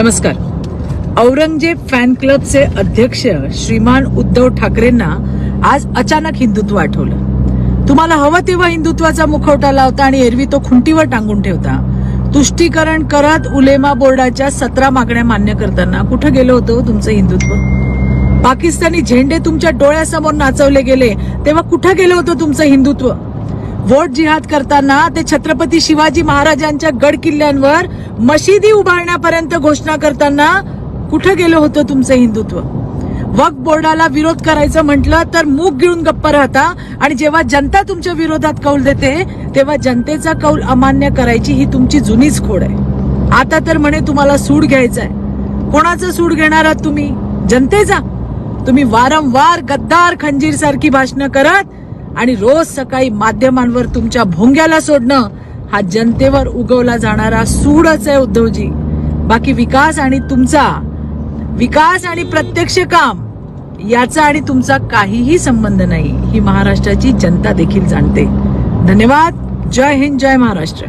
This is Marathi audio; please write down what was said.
नमस्कार. औरंगजेब फॅन क्लबचे अध्यक्ष श्रीमान उद्धव ठाकरेंना आज अचानक हिंदुत्व आठवलं. तुम्हाला हवं तेव्हा हिंदुत्वाचा मुखवटा लावता आणि एरवी तो खुंटीवर टांगून ठेवता. तुष्टीकरण करत उलेमा बोर्डाच्या 17 मागण्या मान्य करताना कुठं गेलं होतं तुमचं हिंदुत्व? पाकिस्तानी झेंडे तुमच्या डोळ्यासमोर नाचवले गेले तेव्हा कुठं गेलं होतं तुमचं हिंदुत्व? वोट जिहाद करताना ते छत्रपती शिवाजी महाराजांच्या गड किल्ल्यांवर मशिदी उभारण्यापर्यंत घोषणा करताना कुठं गेलं होतं तुमचं हिंदुत्व? वक्फ बोर्डाला विरोध करायचं म्हटलं तर मूग गिळून गप्प राहता आणि जेव्हा जनता तुमच्या विरोधात कौल देते तेव्हा जनतेचा कौल अमान्य करायची ही तुमची जुनीच खोड आहे. आता तर म्हणे तुम्हाला सूड घ्यायचाय. कोणाचं सूड घेणार आहात तुम्ही? जनतेचा. तुम्ही वारंवार गद्दार खंजीर सारखी भाषणं करत आणि रोज सकाळी माध्यमांवर तुमच्या भोंग्याला सोडणं हा जनतेवर उगवला जाणारा सूडच आहे उद्धवजी. बाकी विकास आणि प्रत्यक्ष काम याचा आणि तुमचा काहीही संबंध नाही. ही महाराष्ट्राची जनता देखील जाणते. धन्यवाद. जय हिंद, जय महाराष्ट्र.